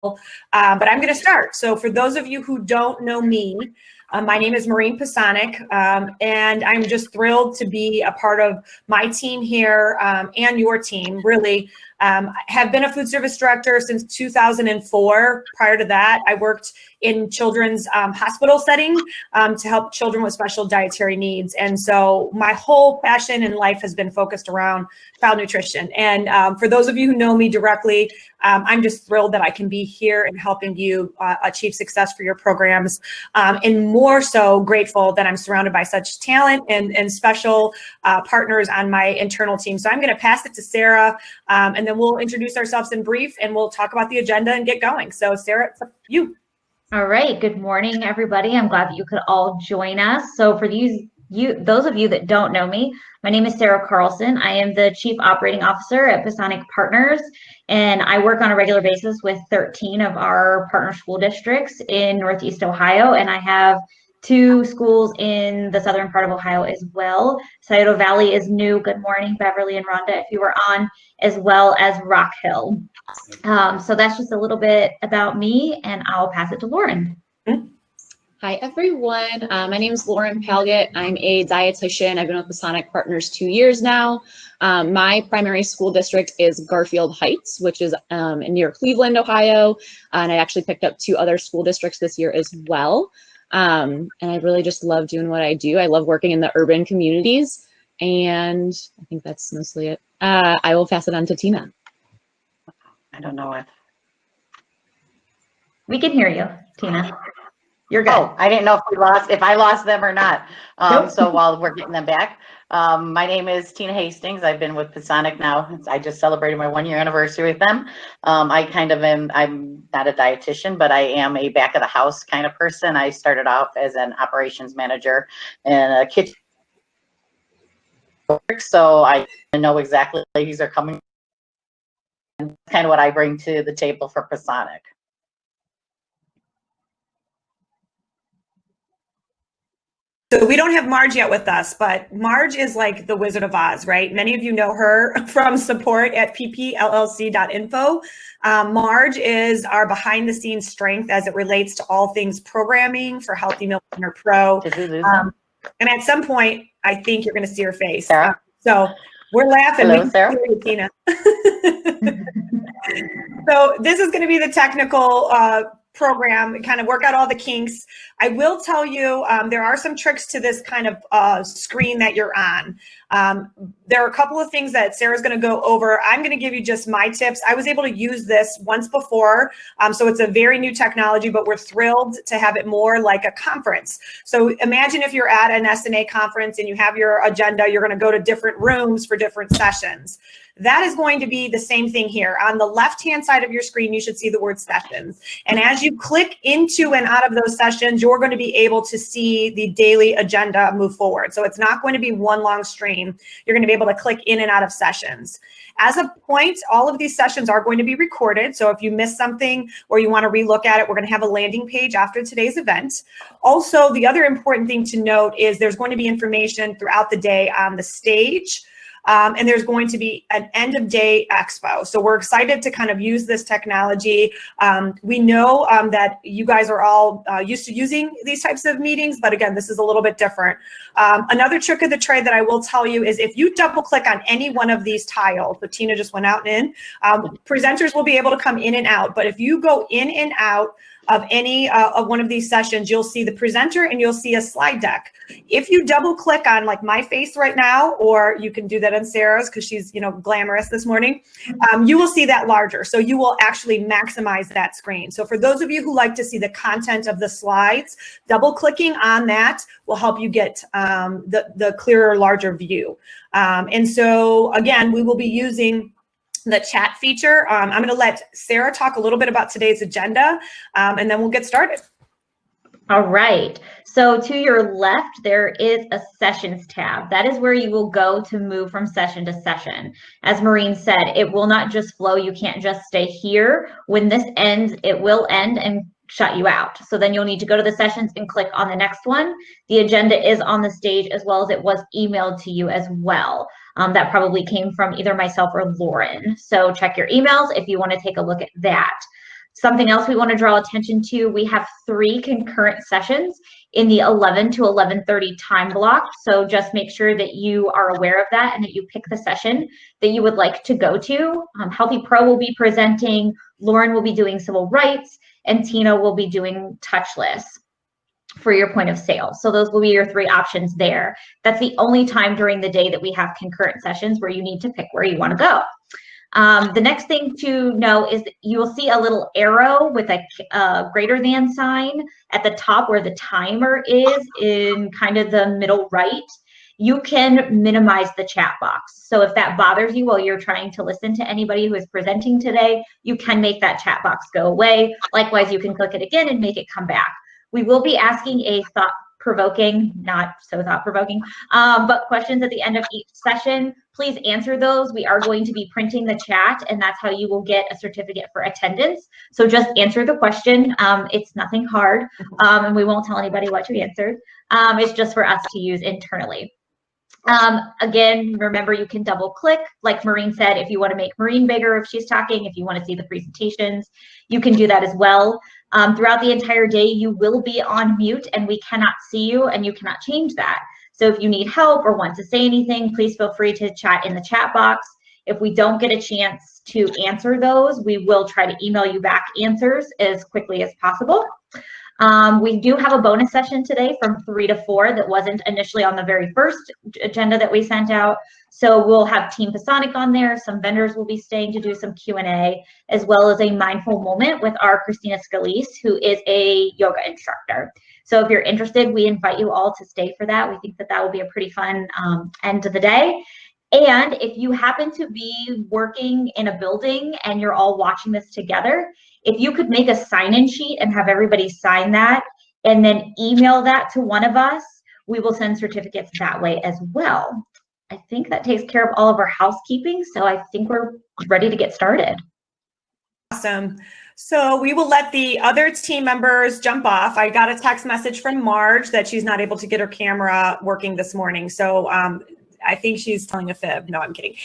but I'm going to start. So for those of you who don't know me, my name is Maureen Pasonic, and I'm just thrilled to be a part of my team here and your team, really. I have been a food service director since 2004. Prior to that, I worked in children's hospital setting to help children with special dietary needs. And so my whole passion in life has been focused around child nutrition. And for those of you who know me directly, I'm just thrilled that I can be here and helping you achieve success for your programs, and more so grateful that I'm surrounded by such talent and special partners on my internal team. So I'm going to pass it to Sarah, and then we'll introduce ourselves in brief and we'll talk about the agenda and get going. So Sarah, it's up to you. All right. Good morning, everybody. I'm glad that you could all join us. So for those of you that don't know me, my name is Sarah Carlson. I am the Chief Operating Officer at Pasonic Partners, and I work on a regular basis with 13 of our partner school districts in Northeast Ohio, and I have 2 schools in the southern part of Ohio as well. Scioto Valley is new. Good morning, Beverly and Rhonda, if you were on, as well as Rock Hill. So that's just a little bit about me, and I'll pass it to Lauren. Hi, everyone. My name is Lauren Palgett. I'm a dietitian. I've been with Pasonic Partners 2 years now. My primary school district is Garfield Heights, which is near Cleveland, Ohio. And I actually picked up 2 other school districts this year as well. And I really just love doing what I do. I love working in the urban communities. And I think that's mostly it. I will pass it on to Tina. I don't know it. We can hear you, Tina. You're good. Oh, I didn't know if I lost them or not. Nope. So while we're getting them back, my name is Tina Hastings. I've been with Pasonic now. I just celebrated my 1-year anniversary with them. I'm not a dietitian, but I am a back of the house kind of person. I started off as an operations manager in a kitchen. So I know exactly what ladies are coming. And kind of what I bring to the table for Pasonic. So we don't have Marge yet with us, but Marge is like the Wizard of Oz, right? Many of you know her from support at ppllc.info. Marge is our behind the scenes strength as it relates to all things programming for Healthy Meal Planner Pro. And at some point, I think you're going to see her face. So we're laughing. Hello, Sarah. Tina. So this is going to be the technical program, kind of work out all the kinks. I will tell you, there are some tricks to this kind of screen that you're on. There are a couple of things that Sarah's going to go over. I'm going to give you just my tips. I was able to use this once before, so it's a very new technology, but we're thrilled to have it more like a conference. So imagine if you're at an SNA conference and you have your agenda, you're going to go to different rooms for different sessions. That is going to be the same thing here. On the left-hand side of your screen, you should see the word sessions. And as you click into and out of those sessions, you're going to be able to see the daily agenda move forward. So it's not going to be one long stream. You're going to be able to click in and out of sessions. As a point, all of these sessions are going to be recorded. So if you miss something or you want to relook at it, we're going to have a landing page after today's event. Also, the other important thing to note is there's going to be information throughout the day on the stage. And there's going to be an end of day expo. So we're excited to kind of use this technology. We know that you guys are all used to using these types of meetings, but again, this is a little bit different. Another trick of the trade that I will tell you is if you double click on any one of these tiles, so Tina just went out and in, presenters will be able to come in and out, but if you go in and out of any of one of these sessions, you'll see the presenter and you'll see a slide deck. If you double click on like my face right now, or you can do that on Sarah's because she's, you know, glamorous this morning, you will see that larger. So you will actually maximize that screen. So for those of you who like to see the content of the slides, double clicking on that will help you get the clearer, larger view. And so again, we will be using the chat feature. I'm going to let Sarah talk a little bit about today's agenda, and then we'll get started. All right. So to your left, there is a sessions tab. That is where you will go to move from session to session. As Maureen said, it will not just flow. You can't just stay here. When this ends, it will end and shut you out. So then you'll need to go to the sessions and click on the next one. The agenda is on the stage as well as it was emailed to you as well. That probably came from either myself or Lauren. So check your emails if you want to take a look at that. Something else we want to draw attention to, we have 3 concurrent sessions in the 11 to 11:30 time block. So just make sure that you are aware of that and that you pick the session that you would like to go to. Healthy Pro will be presenting, Lauren will be doing civil rights, and Tina will be doing touchless for your point of sale. So those will be your 3 options there. That's the only time during the day that we have concurrent sessions where you need to pick where you want to go. The next thing to know is that you will see a little arrow with a greater than sign at the top where the timer is in kind of the middle right. You can minimize the chat box. So if that bothers you while you're trying to listen to anybody who is presenting today, you can make that chat box go away. Likewise, you can click it again and make it come back. We will be asking a thought-provoking, not so thought-provoking, but questions at the end of each session. Please answer those. We are going to be printing the chat, and that's how you will get a certificate for attendance. So just answer the question. It's nothing hard, and we won't tell anybody what you answered. It's just for us to use internally. Again, remember you can double click, like Maureen said, if you want to make Maureen bigger, if she's talking, if you want to see the presentations, you can do that as well. Throughout the entire day, you will be on mute and we cannot see you and you cannot change that. So if you need help or want to say anything, please feel free to chat in the chat box. If we don't get a chance to answer those, we will try to email you back answers as quickly as possible. We do have a bonus session today from 3 to 4 that wasn't initially on the very first agenda that we sent out. So we'll have Team Pasonic on there. Some vendors will be staying to do some Q&A, as well as a mindful moment with our Christina Scalise, who is a yoga instructor. So if you're interested, we invite you all to stay for that. We think that that will be a pretty fun end of the day. And if you happen to be working in a building and you're all watching this together, if you could make a sign-in sheet and have everybody sign that and then email that to one of us, we will send certificates that way as well. I think that takes care of all of our housekeeping, so I think we're ready to get started. Awesome. So we will let the other team members jump off. I got a text message from Marge that she's not able to get her camera working this morning. So I think she's telling a fib. No, I'm kidding.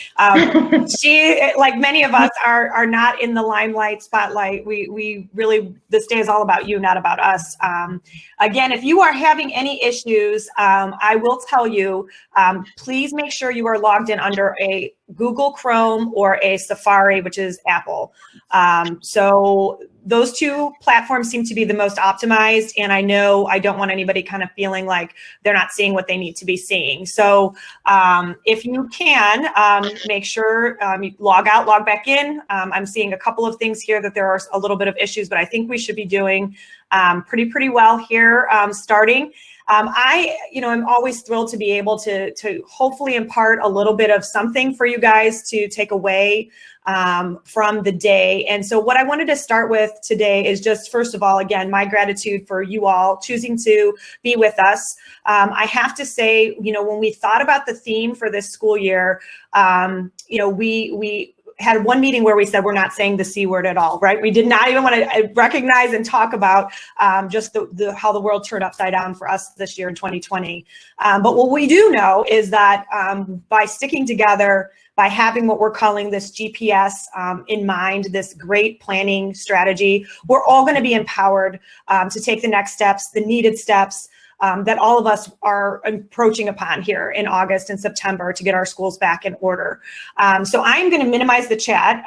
She, like many of us, are not in the limelight, spotlight. We really, this day is all about you, not about us. Again, if you are having any issues, I will tell you, please make sure you are logged in under a Google Chrome or a Safari, which is Apple. So those 2 platforms seem to be the most optimized, and I know I don't want anybody kind of feeling like they're not seeing what they need to be seeing. So if you can, make sure you log out, log back in. I'm seeing a couple of things here that there are a little bit of issues, but I think we should be doing pretty well here starting. I'm always thrilled to be able to hopefully impart a little bit of something for you guys to take away from the day. And so what I wanted to start with today is just, first of all, again, my gratitude for you all choosing to be with us. I have to say, when we thought about the theme for this school year, we had one meeting where we said we're not saying the C word at all, right? We did not even want to recognize and talk about just how the world turned upside down for us this year in 2020. But what we do know is that by sticking together, by having what we're calling this GPS in mind, this great planning strategy, we're all going to be empowered to take the next steps, the needed steps, that all of us are approaching upon here in August and September to get our schools back in order. So I'm going to minimize the chat.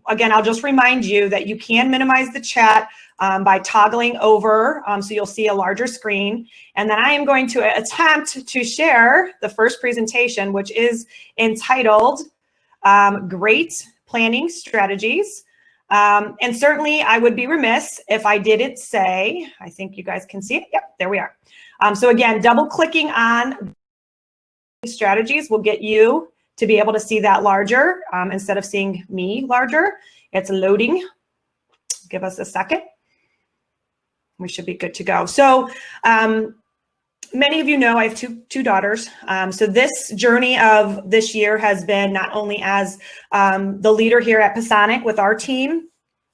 Again, I'll just remind you that you can minimize the chat by toggling over, so you'll see a larger screen. And then I am going to attempt to share the first presentation, which is entitled Great Planning Strategies. And certainly I would be remiss if I didn't say, I think you guys can see it. Yep, there we are. So again, double clicking on strategies will get you to be able to see that larger instead of seeing me larger. It's loading. Give us a second. We should be good to go. So many of you know I have two daughters. So this journey of this year has been not only as the leader here at Pasonic with our team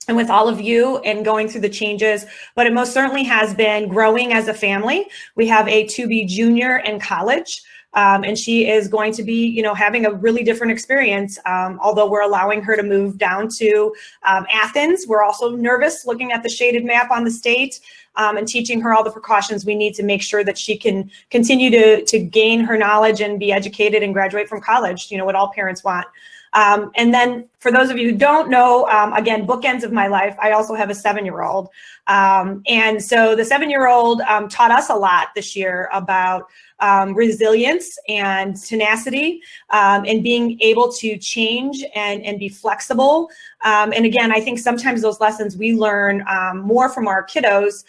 and with all of you and going through the changes, but it most certainly has been growing as a family. We have a to-be junior in college. and she is going to be, you know, having a really different experience. Although we're allowing her to move down to Athens, we're also nervous looking at the shaded map on the state. And teaching her all the precautions we need to make sure that she can continue to gain her knowledge and be educated and graduate from college, you know, what all parents want. And then for those of you who don't know, again, bookends of my life, I also have a 7-year-old. And so the 7-year-old taught us a lot this year about resilience and tenacity, and being able to change and be flexible. And again, I think sometimes those lessons we learn more from our kiddos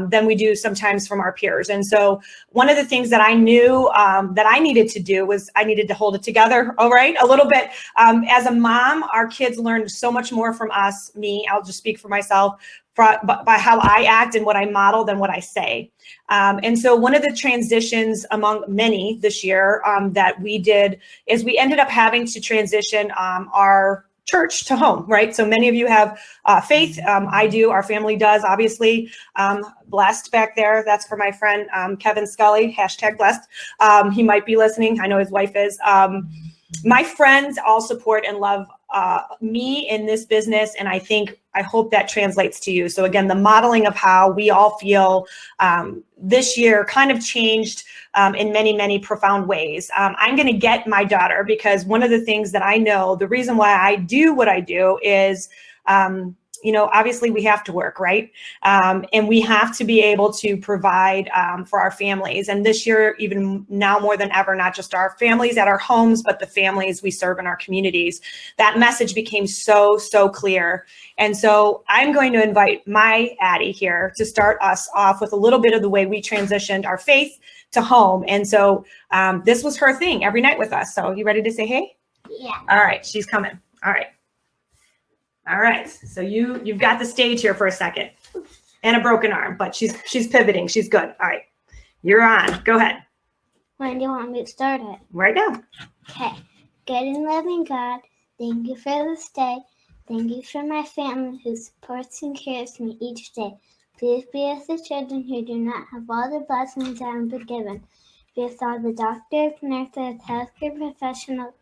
than we do sometimes from our peers. And so one of the things that I knew that I needed to do was I needed to hold it together, all right, a little bit. As a mom, our kids learned so much more from us, I'll just speak for myself, by how I act and what I model than what I say. And so one of the transitions among many this year that we did is we ended up having to transition our church to home, right? So many of you have faith. I do. Our family does, obviously. Blessed back there. That's for my friend Kevin Scully, #blessed. He might be listening. I know his wife is. My friends all support and love me in this business, and I hope that translates to you. So again, the modeling of how we all feel this year kind of changed in many, many profound ways. I'm going to get my daughter because one of the things that I know, the reason why I do what I do is, you know, obviously we have to work, right? And we have to be able to provide for our families. And this year, even now more than ever, not just our families at our homes, but the families we serve in our communities. That message became so, so clear. And so I'm going to invite my Addie here to start us off with a little bit of the way we transitioned our faith to home. And so this was her thing every night with us. So you ready to say hey? Yeah. All right, she's coming. All right. All right, so you've got the stage here for a second, and a broken arm, but she's pivoting. She's good. All right, you're on. Go ahead. When do you want me to start it? Right now. Okay. Good and loving God, thank you for this day. Thank you for my family who supports and cares me each day. Please be with the children who do not have all the blessings I am given. Be with all the doctors, nurses, healthcare professionals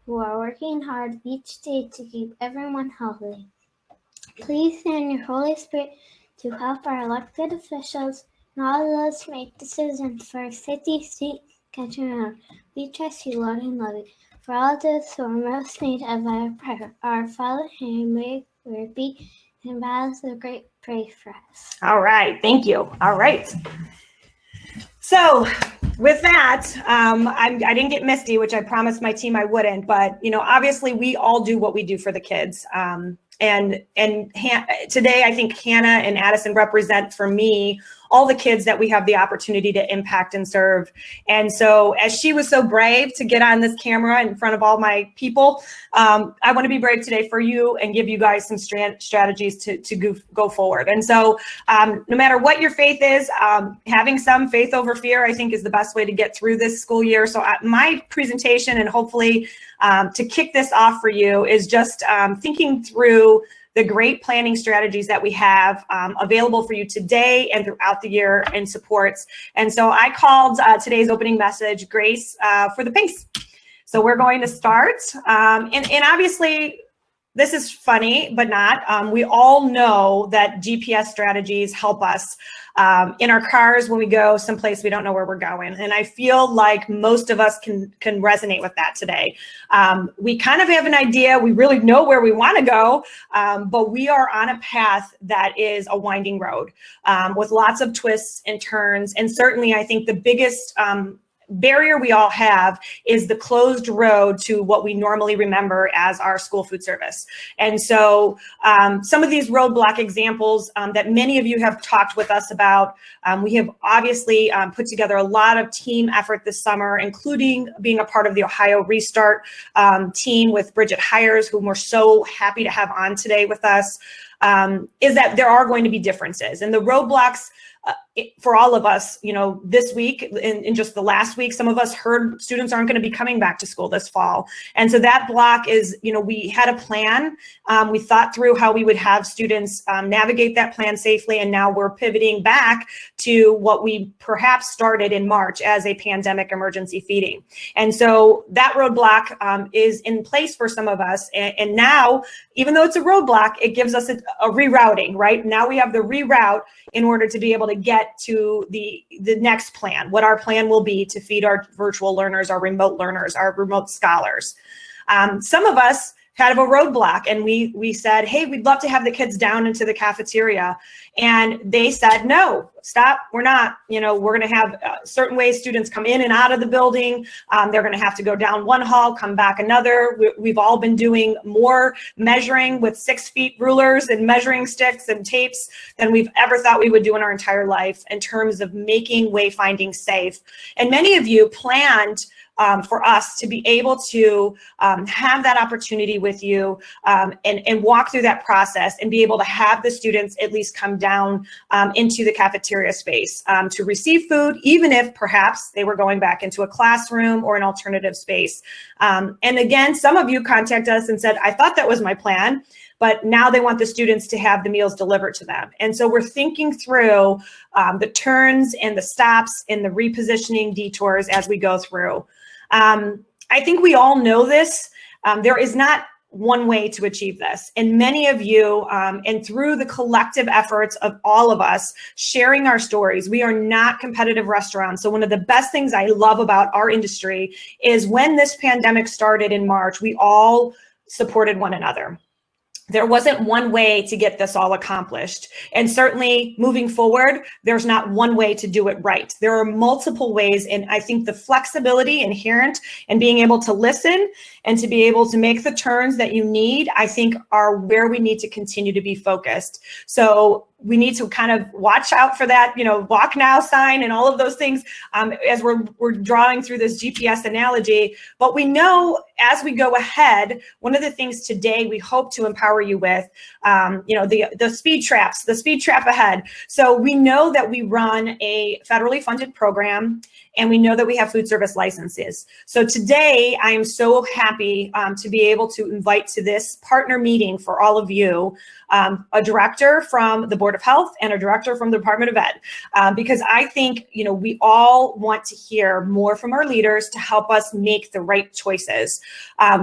who are working hard each day to keep everyone healthy. Please send your Holy Spirit to help our elected officials and all those who make decisions for our city, state, country, and world. We trust you, Lord, and love you. For all those who are most in need of our prayer, our Father, and may we be in battles of great praise for us. All right, thank you. All right. So with that, I didn't get misty, which I promised my team I wouldn't, but you know, obviously we all do what we do for the kids. And today I think Hannah and Addison represent for me all the kids that we have the opportunity to impact and serve. And so as she was so brave to get on this camera in front of all my people, I want to be brave today for you and give you guys some strategies to go forward. And so no matter what your faith is, having some faith over fear, I think is the best way to get through this school year. So my presentation, and hopefully to kick this off for you, is just thinking through the great planning strategies that we have available for you today and throughout the year and supports. And so I called today's opening message, Grace for the Pace. So we're going to start. And obviously, this is funny, but not. We all know that GPS strategies help us in our cars when we go someplace we don't know where we're going. And I feel like most of us can resonate with that today. We kind of have an idea. We really know where we want to go, but we are on a path that is a winding road with lots of twists and turns. And certainly, I think the biggest barrier we all have is the closed road to what we normally remember as our school food service. And so some of these roadblock examples that many of you have talked with us about, we have obviously put together a lot of team effort this summer, including being a part of the Ohio Restart team with Bridget Hires, whom we're so happy to have on today with us, is that there are going to be differences. And the roadblocks for all of us, this week, in just the last week, some of us heard students aren't going to be coming back to school this fall. And so that block is, we had a plan. We thought through how we would have students navigate that plan safely. And now we're pivoting back to what we perhaps started in March as a pandemic emergency feeding. And so that roadblock is in place for some of us. And now, even though it's a roadblock, it gives us a rerouting, right? Now we have the reroute in order to be able to get to the next plan, what our plan will be to feed our virtual learners, our remote scholars. Some of us had a roadblock, and we said, hey, we'd love to have the kids down into the cafeteria. And they said, no, stop, we're not. We're going to have certain ways students come in and out of the building. They're going to have to go down one hall, come back another. We've all been doing more measuring with 6 feet rulers and measuring sticks and tapes than we've ever thought we would do in our entire life in terms of making wayfinding safe. And many of you planned for us to be able to have that opportunity with you and walk through that process and be able to have the students at least come down into the cafeteria space to receive food, even if perhaps they were going back into a classroom or an alternative space. And again, some of you contacted us and said, I thought that was my plan, but now they want the students to have the meals delivered to them. And so we're thinking through the turns and the stops and the repositioning detours as we go through. I think we all know this. There is not one way to achieve this. And many of you, and through the collective efforts of all of us sharing our stories, we are not competitive restaurants. So one of the best things I love about our industry is when this pandemic started in March, we all supported one another. There wasn't one way to get this all accomplished. And certainly moving forward, there's not one way to do it right. There are multiple ways. And I think the flexibility inherent in being able to listen and to be able to make the turns that you need, I think are where we need to continue to be focused. So we need to kind of watch out for that, walk now sign and all of those things as we're drawing through this GPS analogy. But we know as we go ahead, one of the things today we hope to empower you with, the speed traps, the speed trap ahead. So we know that we run a federally funded program, and we know that we have food service licenses. So today I am so happy to be able to invite to this partner meeting for all of you, a director from the Board of Health and a director from the Department of Ed, because I think, we all want to hear more from our leaders to help us make the right choices.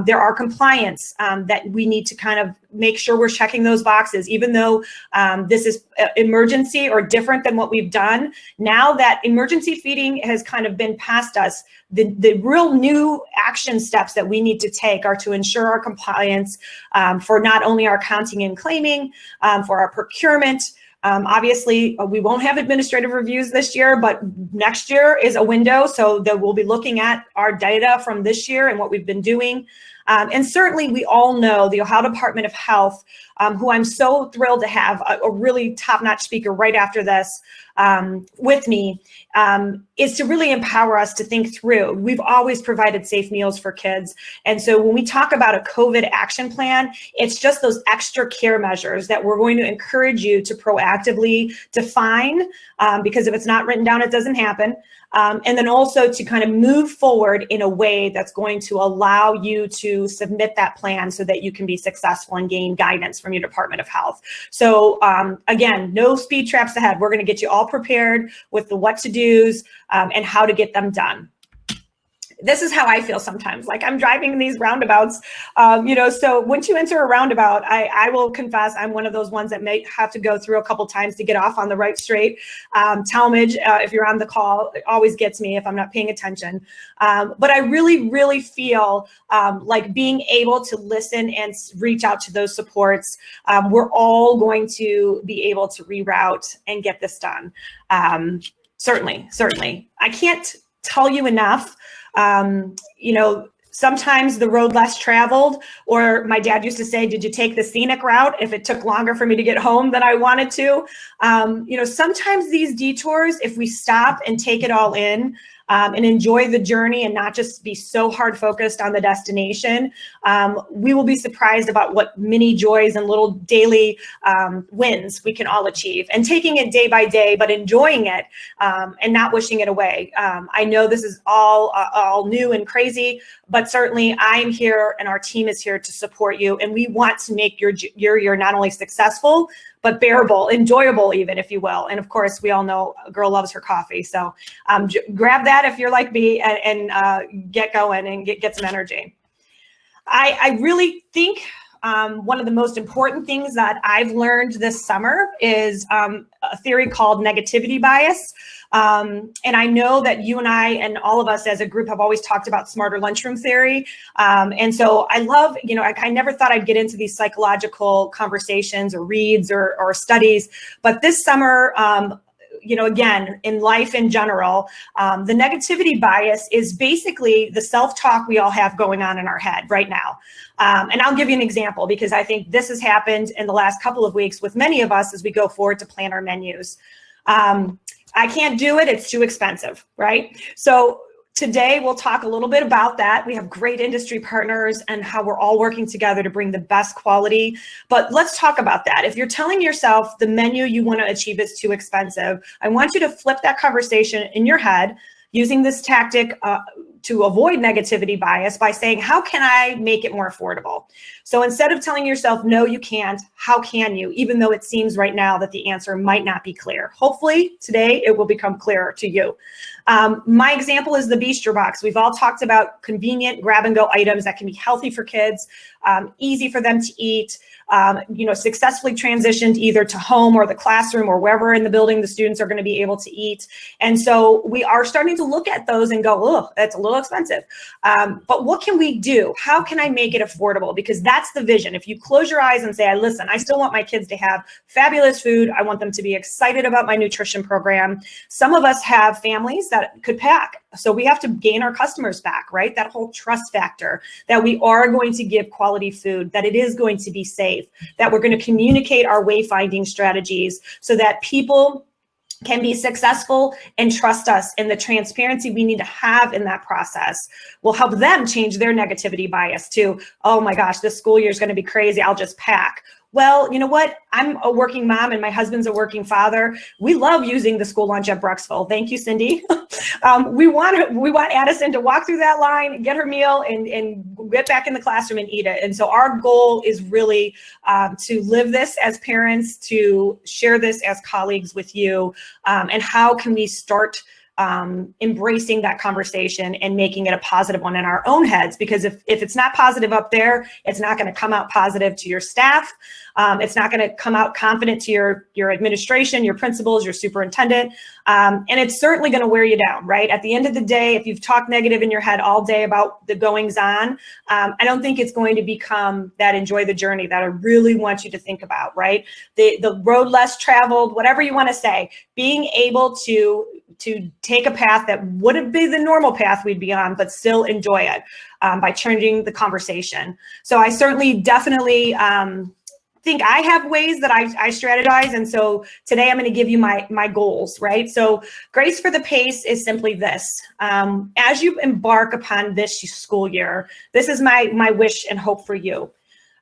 There are compliance that we need to kind of make sure we're checking those boxes, even though this is emergency or different than what we've done. Now that emergency feeding has kind of been past us, the real new action steps that we need to take are to ensure our compliance for not only our counting and claiming, for our procurement. Obviously, we won't have administrative reviews this year, but next year is a window. So that we'll be looking at our data from this year and what we've been doing. And certainly we all know the Ohio Department of Health, who I'm so thrilled to have a really top-notch speaker right after this with me, is to really empower us to think through. We've always provided safe meals for kids. And so when we talk about a COVID action plan, it's just those extra care measures that we're going to encourage you to proactively define, because if it's not written down, it doesn't happen. And then also to kind of move forward in a way that's going to allow you to submit that plan so that you can be successful and gain guidance from your Department of Health. So again, no speed traps ahead. We're going to get you all prepared with the what to do's and how to get them done. This is how I feel sometimes, like I'm driving in these roundabouts, so once you enter a roundabout, I will confess I'm one of those ones that may have to go through a couple times to get off on the right straight. Talmadge, if you're on the call, it always gets me if I'm not paying attention. But I really, really feel like being able to listen and reach out to those supports, we're all going to be able to reroute and get this done. Certainly. I can't tell you enough. Sometimes the road less traveled, or my dad used to say, did you take the scenic route if it took longer for me to get home than I wanted to? Sometimes these detours, if we stop and take it all in, and enjoy the journey and not just be so hard focused on the destination, we will be surprised about what mini joys and little daily wins we can all achieve, and taking it day by day, but enjoying it and not wishing it away. I know this is all new and crazy, but certainly I'm here and our team is here to support you. And we want to make your year not only successful, but bearable, enjoyable even, if you will. And of course, we all know a girl loves her coffee. So grab that if you're like me, and get going and get some energy. I really think one of the most important things that I've learned this summer is a theory called negativity bias. And I know that you and I and all of us as a group have always talked about smarter lunchroom theory. And so I love, I never thought I'd get into these psychological conversations or reads or studies, but this summer, again, in life in general, the negativity bias is basically the self-talk we all have going on in our head right now. And I'll give you an example, because I think this has happened in the last couple of weeks with many of us as we go forward to plan our menus. I can't do it, it's too expensive, right? So today we'll talk a little bit about that. We have great industry partners and how we're all working together to bring the best quality. But let's talk about that. If you're telling yourself the menu you want to achieve is too expensive, I want you to flip that conversation in your head using this tactic to avoid negativity bias by saying, how can I make it more affordable? So instead of telling yourself, no, you can't, how can you? Even though it seems right now that the answer might not be clear. Hopefully today it will become clearer to you. My example is the Bistro Box. We've all talked about convenient grab and go items that can be healthy for kids, easy for them to eat, successfully transitioned either to home or the classroom or wherever in the building the students are going to be able to eat. And so we are starting to look at those and go, oh, that's a little expensive. But what can we do? How can I make it affordable? Because that's the vision. If you close your eyes and say, listen, I still want my kids to have fabulous food. I want them to be excited about my nutrition program. Some of us have families that could pack. So we have to gain our customers back, right? That whole trust factor that we are going to give quality food, that it is going to be safe, that we're going to communicate our wayfinding strategies so that people can be successful and trust us, and the transparency we need to have in that process will help them change their negativity bias to, oh my gosh, this school year is going to be crazy, I'll just pack. Well, you know what? I'm a working mom and my husband's a working father. We love using the school lunch at Brucksville. Thank you, Cindy. We want Addison to walk through that line, get her meal, and get back in the classroom and eat it. And so our goal is really to live this as parents, to share this as colleagues with you, and how can we start embracing that conversation and making it a positive one in our own heads, because if it's not positive up there, it's not going to come out positive to your staff. It's not going to come out confident to your administration, your principals, your superintendent. And it's certainly going to wear you down, right? At the end of the day, if you've talked negative in your head all day about the goings on, I don't think it's going to become that enjoy the journey that I really want you to think about, right? The road less traveled, whatever you want to say, being able to take a path that wouldn't be the normal path we'd be on, but still enjoy it by changing the conversation. So I certainly definitely think I have ways that I strategize. And so today I'm going to give you my goals, right? So Grace for the Pace is simply this. As you embark upon this school year, this is my wish and hope for you.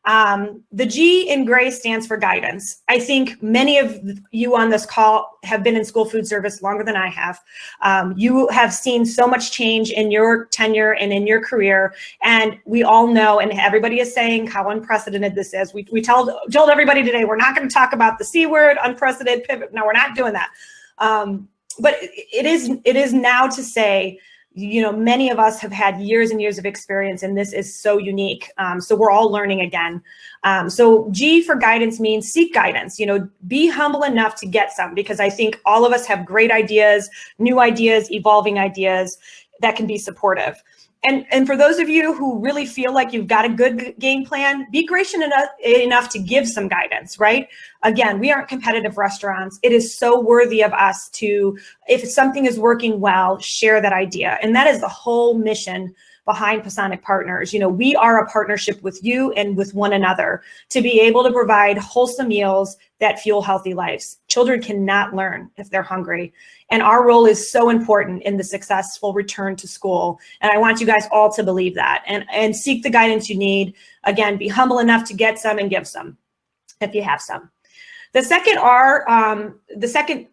The G in Grace stands for guidance. I think many of you on this call have been in school food service longer than I have. You have seen so much change in your tenure and in your career, and we all know, and everybody is saying how unprecedented this is. We told everybody today, we're not going to talk about the C word, unprecedented pivot. No, we're not doing that. But it is now to say, many of us have had years and years of experience, and this is so unique. So we're all learning again. So G for guidance means seek guidance, be humble enough to get some, because I think all of us have great ideas, new ideas, evolving ideas that can be supportive. And for those of you who really feel like you've got a good game plan, be gracious enough to give some guidance, right? Again, we aren't competitive restaurants. It is so worthy of us to, if something is working well, share that idea. And that is the whole mission behind Pasonic Partners. You know, we are a partnership with you and with one another to be able to provide wholesome meals that fuel healthy lives. Children cannot learn if they're hungry. And our role is so important in the successful return to school. And I want you guys all to believe that and seek the guidance you need. Again, be humble enough to get some and give some if you have some. The second R, the second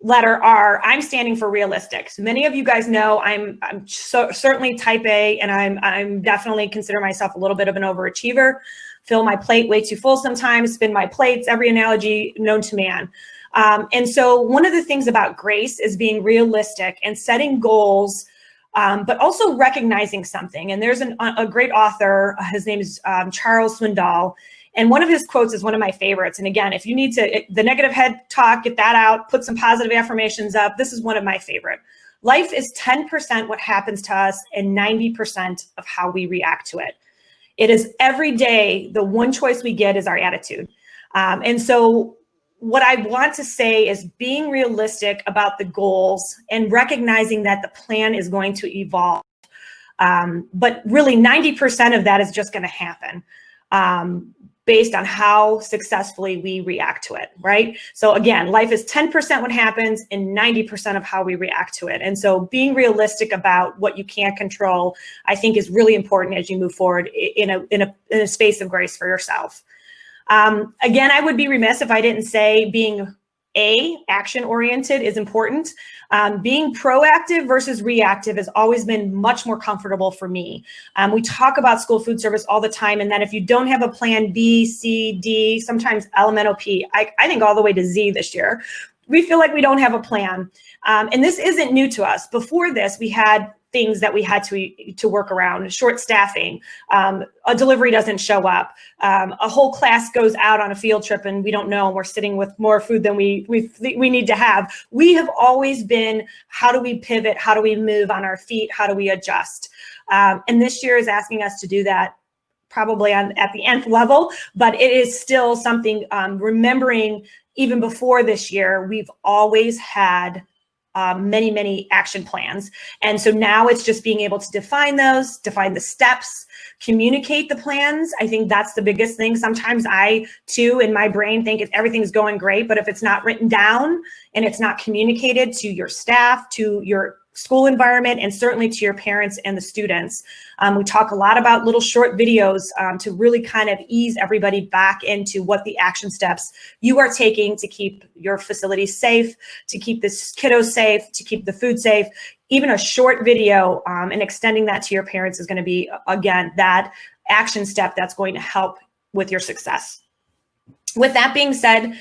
letter R, I'm standing for realistic. So many of you guys know I'm certainly type A, and I'm definitely consider myself a little bit of an overachiever. Fill my plate way too full sometimes, spin my plates, every analogy known to man. And so one of the things about grace is being realistic and setting goals, but also recognizing something. And there's a great author, his name is Charles Swindoll. And one of his quotes is one of my favorites. And again, if you need the negative head talk, get that out, put some positive affirmations up. This is one of my favorite. Life is 10% what happens to us and 90% of how we react to it. It is every day, the one choice we get is our attitude. And so what I want to say is being realistic about the goals and recognizing that the plan is going to evolve. But really 90% of that is just going to happen. Based on how successfully we react to it, right? So again, life is 10% what happens and 90% of how we react to it. And so being realistic about what you can't control, I think is really important as you move forward in a space of grace for yourself. Again, I would be remiss if I didn't say being action-oriented is important. Being proactive versus reactive has always been much more comfortable for me. We talk about school food service all the time, and that if you don't have a plan B, C, D, sometimes elemental P, I think all the way to Z this year, we feel like we don't have a plan. And this isn't new to us. Before this, we had things that we had to work around: short staffing, a delivery doesn't show up, a whole class goes out on a field trip and we don't know, and we're sitting with more food than we need to have. We have always been, how do we pivot? How do we move on our feet? How do we adjust? And this year is asking us to do that, probably at the nth level, but it is still something, remembering even before this year, we've always had many action plans. And so now it's just being able to define those, define the steps, communicate the plans. I think that's the biggest thing. Sometimes I too, in my brain, think everything's going great, but if it's not written down and it's not communicated to your staff, to your school environment, and certainly to your parents and the students. We talk a lot about little short videos to really kind of ease everybody back into what the action steps you are taking to keep your facilities safe, to keep the kiddos safe, to keep the food safe. Even a short video and extending that to your parents is going to be, again, that action step that's going to help with your success. With that being said,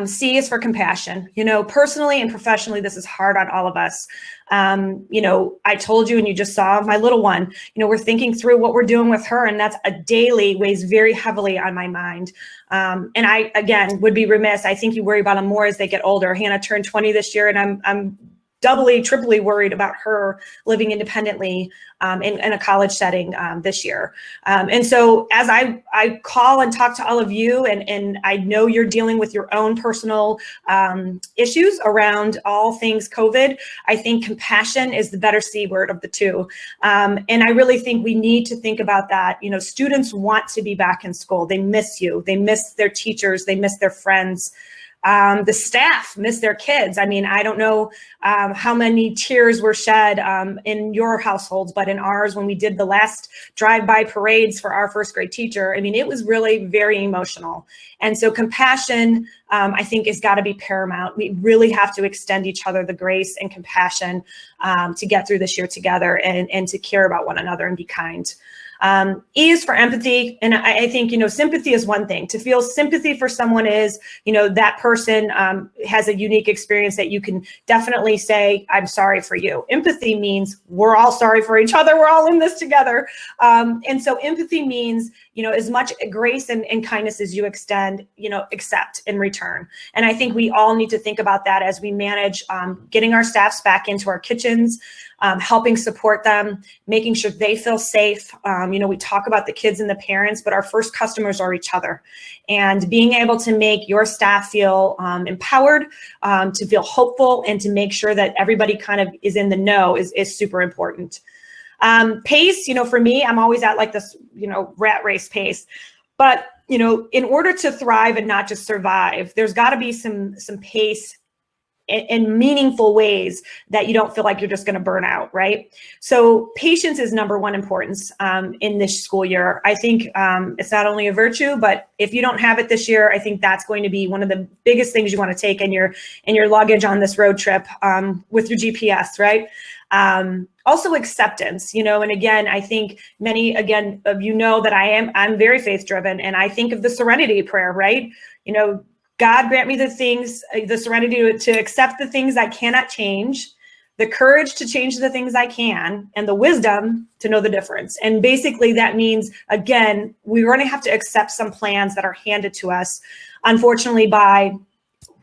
C is for compassion. You know, personally and professionally, this is hard on all of us. You know, I told you, and you just saw my little one, you know, we're thinking through what we're doing with her, and that's a daily weighs very heavily on my mind. And I, again, would be remiss. I think you worry about them more as they get older. Hannah turned 20 this year, and I'm doubly, triply worried about her living independently in a college setting this year. And so as I call and talk to all of you, and I know you're dealing with your own personal issues around all things COVID, I think compassion is the better C word of the two. And I really think we need to think about that. You know, students want to be back in school. They miss you. They miss their teachers. They miss their friends. The staff miss their kids. I mean, I don't know how many tears were shed in your households, but in ours, when we did the last drive-by parades for our first grade teacher, I mean, it was really very emotional. And so compassion, I think, has got to be paramount. We really have to extend each other the grace and compassion to get through this year together, and to care about one another and be kind. E is for empathy. And I think, you know, sympathy is one thing. To feel sympathy for someone is, you know, that person has a unique experience that you can definitely say, I'm sorry for you. Empathy means we're all sorry for each other. We're all in this together. And so empathy means, you know, as much grace and kindness as you extend, you know, accept in return. And I think we all need to think about that as we manage getting our staffs back into our kitchens, helping support them, making sure they feel safe. You know, we talk about the kids and the parents, but our first customers are each other. And being able to make your staff feel empowered, to feel hopeful, and to make sure that everybody kind of is in the know is super important. Pace, for me, I'm always at like this, rat race pace. But, in order to thrive and not just survive, there's got to be some pace in meaningful ways that you don't feel like you're just going to burn out, right? So patience is number one importance in this school year. I think it's not only a virtue, but if you don't have it this year, I think that's going to be one of the biggest things you want to take in your luggage on this road trip with your GPS, right? Also acceptance, and again, I think many, again, of that I'm very faith driven, and I think of the serenity prayer, right? God grant me the serenity to accept the things I cannot change, the courage to change the things I can, and the wisdom to know the difference. And basically that means, again, we're going to have to accept some plans that are handed to us, unfortunately, by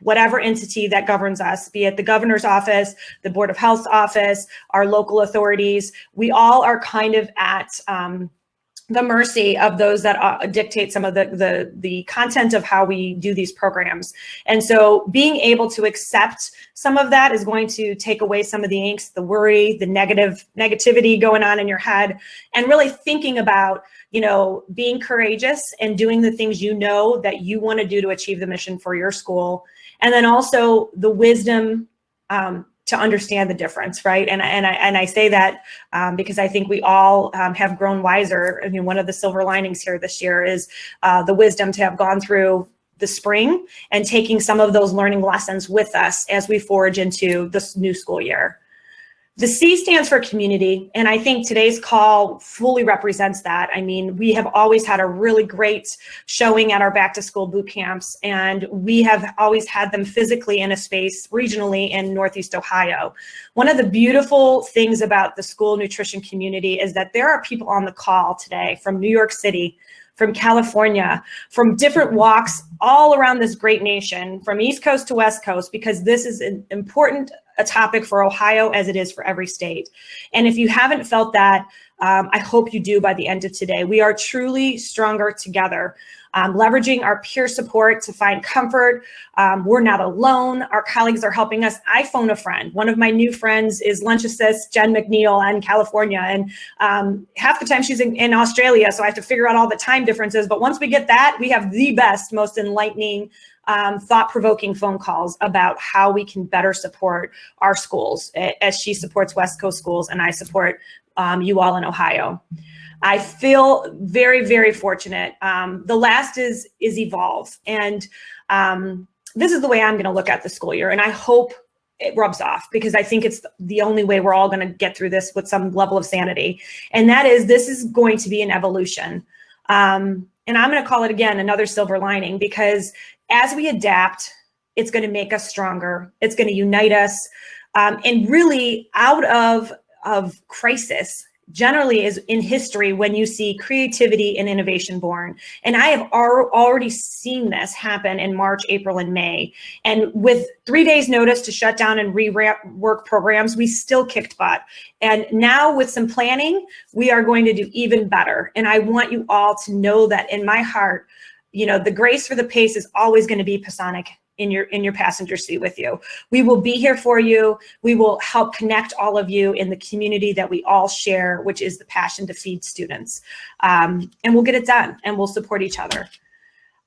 whatever entity that governs us, be it the governor's office, the Board of Health's office, our local authorities. We all are kind of at the mercy of those that dictate some of the content of how we do these programs. And so being able to accept some of that is going to take away some of the angst, the worry, the negativity going on in your head, and really thinking about, being courageous and doing the things that you want to do to achieve the mission for your school. And then also the wisdom to understand the difference, right? And I say that because I think we all have grown wiser. I mean, one of the silver linings here this year is the wisdom to have gone through the spring and taking some of those learning lessons with us as we forge into this new school year. The C stands for community, and I think today's call fully represents that. I mean, we have always had a really great showing at our back to school boot camps, and we have always had them physically in a space regionally in Northeast Ohio. One of the beautiful things about the school nutrition community is that there are people on the call today from New York City, from California, from different walks all around this great nation, from East Coast to West Coast, because this is an important topic for Ohio as it is for every state. And if you haven't felt that, I hope you do by the end of today. We are truly stronger together, leveraging our peer support to find comfort. We're not alone. Our colleagues are helping us. I phone a friend. One of my new friends is lunch assist Jen McNeil in California. And half the time she's in Australia, so I have to figure out all the time differences. But once we get that, we have the best, most enlightening, thought-provoking phone calls about how we can better support our schools, as she supports West Coast schools and I support you all in Ohio. I feel very, very fortunate. The last is evolve. And this is the way I'm going to look at the school year. And I hope it rubs off, because I think it's the only way we're all going to get through this with some level of sanity. And that is, this is going to be an evolution. And I'm going to call it, again, another silver lining, because as we adapt, it's going to make us stronger. It's going to unite us. And really, out of crisis, generally is in history when you see creativity and innovation born. And I have already seen this happen in March, April, and May. And with 3 days notice to shut down and rework programs, we still kicked butt. And now with some planning, we are going to do even better. And I want you all to know that in my heart, the grace for the pace is always going to be Pasonic in your passenger seat with you. We will be here for you. We will help connect all of you in the community that we all share, which is the passion to feed students. And we'll get it done, and we'll support each other.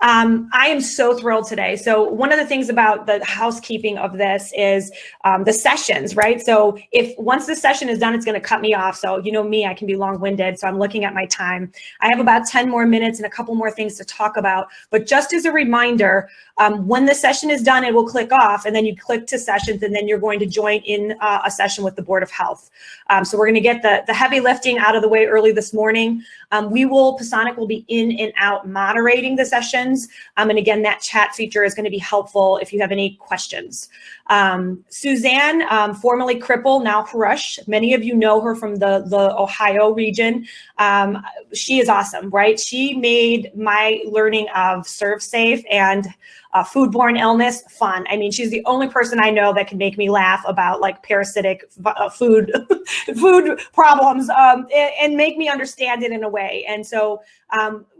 I am so thrilled today. So one of the things about the housekeeping of this is the sessions, right? So once the session is done, it's going to cut me off. So me, I can be long-winded. So I'm looking at my time. I have about 10 more minutes and a couple more things to talk about. But just as a reminder, when the session is done, it will click off, and then you click to sessions, and then you're going to join in a session with the Board of Health. So we're going to get the heavy lifting out of the way early this morning. Pasonic will be in and out moderating the sessions. And again, that chat feature is going to be helpful if you have any questions. Suzanne, formerly Cripple, now Harush. Many of you know her from the Ohio region. She is awesome, right? She made my learning of Serve Safe and foodborne illness fun. I mean, she's the only person I know that can make me laugh about like parasitic food problems and make me understand it in a way. And so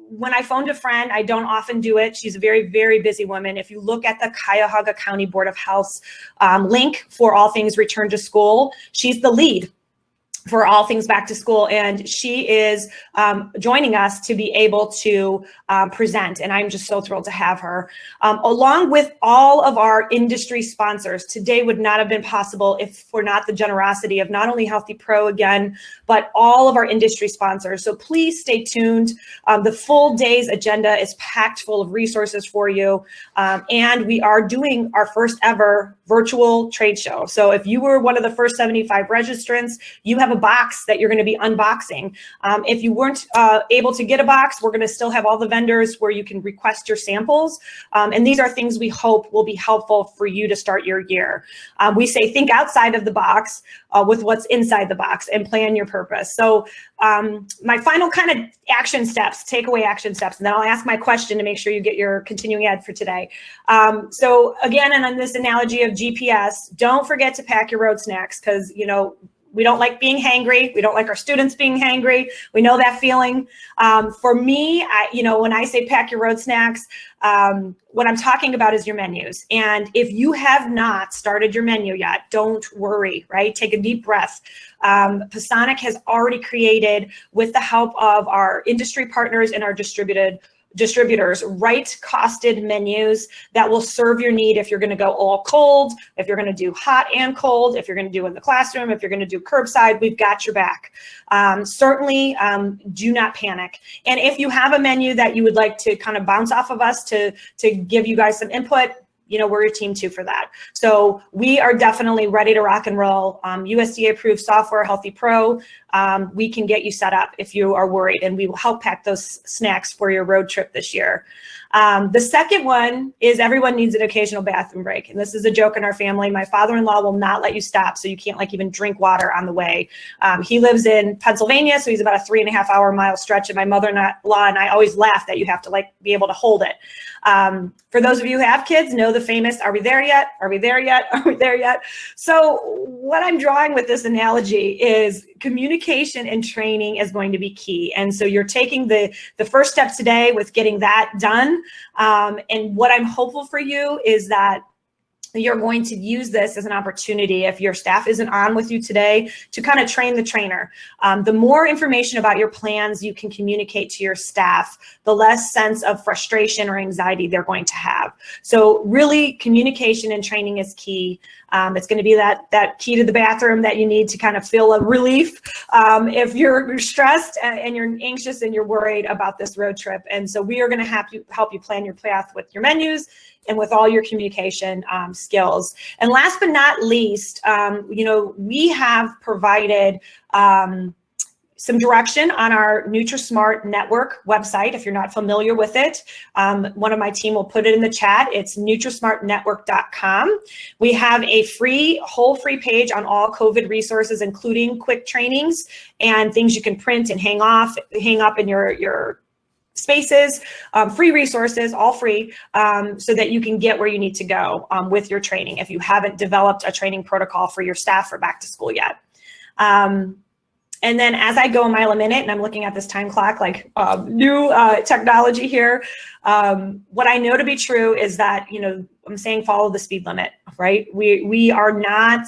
when I phoned a friend, I don't often do it. She's a very, very busy woman. If you look at the Cuyahoga County Board of Health's link for all things return to school, she's the lead. for all things back to school, and she is joining us to be able to present, and I'm just so thrilled to have her. Along with all of our industry sponsors, today would not have been possible if for not the generosity of not only Healthy Pro again, but all of our industry sponsors. So please stay tuned. The full day's agenda is packed full of resources for you, and we are doing our first ever virtual trade show. So if you were one of the first 75 registrants, you have a box that you're going to be unboxing. If you weren't able to get a box, we're going to still have all the vendors where you can request your samples. And these are things we hope will be helpful for you to start your year. We say think outside of the box with what's inside the box and plan your purpose. So my final kind of action steps, takeaway action steps, and then I'll ask my question to make sure you get your continuing ed for today. So again, and on this analogy of GPS, don't forget to pack your road snacks, because, you know, we don't like being hangry. We don't like our students being hangry. We know that feeling. For me, when I say pack your road snacks, what I'm talking about is your menus. And if you have not started your menu yet, don't worry, right? Take a deep breath. Pasonic has already created, with the help of our industry partners and our distributors, right costed menus that will serve your need if you're going to go all cold, if you're going to do hot and cold, if you're going to do in the classroom, if you're going to do curbside, we've got your back. Certainly do not panic. And if you have a menu that you would like to kind of bounce off of us to give you guys some input, you know, we're your team too for that. So we are definitely ready to rock and roll. USDA approved software, Healthy Pro. We can get you set up if you are worried, and we will help pack those snacks for your road trip this year. The second one is everyone needs an occasional bathroom break. And this is a joke in our family. My father-in-law will not let you stop, so you can't like even drink water on the way. He lives in Pennsylvania, so he's about a 3.5 mile stretch. And my mother-in-law and I always laugh that you have to like be able to hold it. For those of you who have kids, know the famous, are we there yet? Are we there yet? Are we there yet? So what I'm drawing with this analogy is communication and training is going to be key. And so you're taking the first step today with getting that done. And what I'm hopeful for you is that you're going to use this as an opportunity, if your staff isn't on with you today, to kind of train the trainer. The more information about your plans you can communicate to your staff, the less sense of frustration or anxiety they're going to have. So really, communication and training is key. It's going to be that key to the bathroom that you need to kind of feel a relief if you're stressed and you're anxious and you're worried about this road trip. And so we are going to help you plan your path with your menus and with all your communication skills. And last but not least, we have provided some direction on our NutriSmart Network website. If you're not familiar with it, one of my team will put it in the chat. It's NutriSmartNetwork.com. We have a whole free page on all COVID resources, including quick trainings and things you can print and hang up in your spaces, free resources, all free, so that you can get where you need to go with your training if you haven't developed a training protocol for your staff for back to school yet. And then as I go a mile a minute, and I'm looking at this time clock, like new technology here, what I know to be true is that, I'm saying follow the speed limit, right? We are not,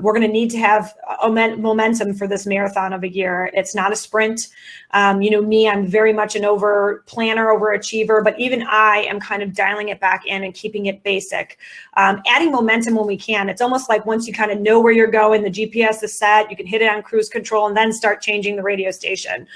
we're going to need to have momentum for this marathon of a year. It's not a sprint. Me, I'm very much an over planner, overachiever, but even I am kind of dialing it back in and keeping it basic. Adding momentum when we can. It's almost like once you kind of know where you're going, the GPS is set, you can hit it on cruise control and then start changing the radio station.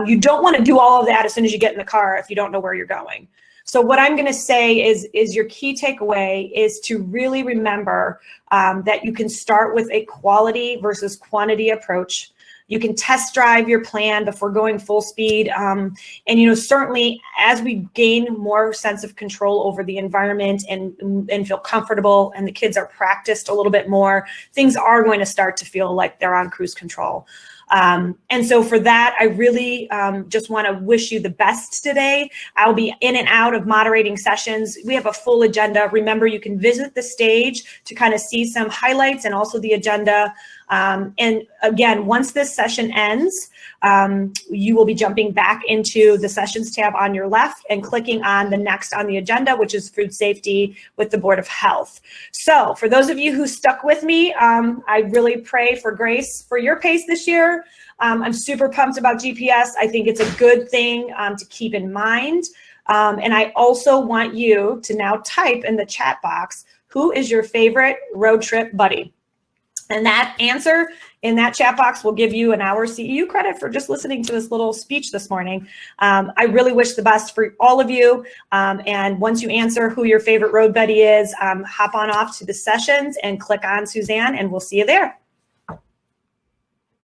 You don't want to do all of that as soon as you get in the car if you don't know where you're going. So what I'm going to say is your key takeaway is to really remember that you can start with a quality versus quantity approach. You can test drive your plan before going full speed. And, certainly as we gain more sense of control over the environment and feel comfortable and the kids are practiced a little bit more, things are going to start to feel like they're on cruise control. And so for that, I really just want to wish you the best today. I'll be in and out of moderating sessions. We have a full agenda. Remember, you can visit the stage to kind of see some highlights and also the agenda. And again, once this session ends, you will be jumping back into the sessions tab on your left and clicking on the next on the agenda, which is food safety with the Board of Health. So for those of you who stuck with me, I really pray for grace for your pace this year. I'm super pumped about GPS. I think it's a good thing to keep in mind. And I also want you to now type in the chat box, who is your favorite road trip buddy? And that answer in that chat box will give you an hour CEU credit for just listening to this little speech this morning. I really wish the best for all of you. And once you answer who your favorite road buddy is, hop on off to the sessions and click on Suzanne, and we'll see you there.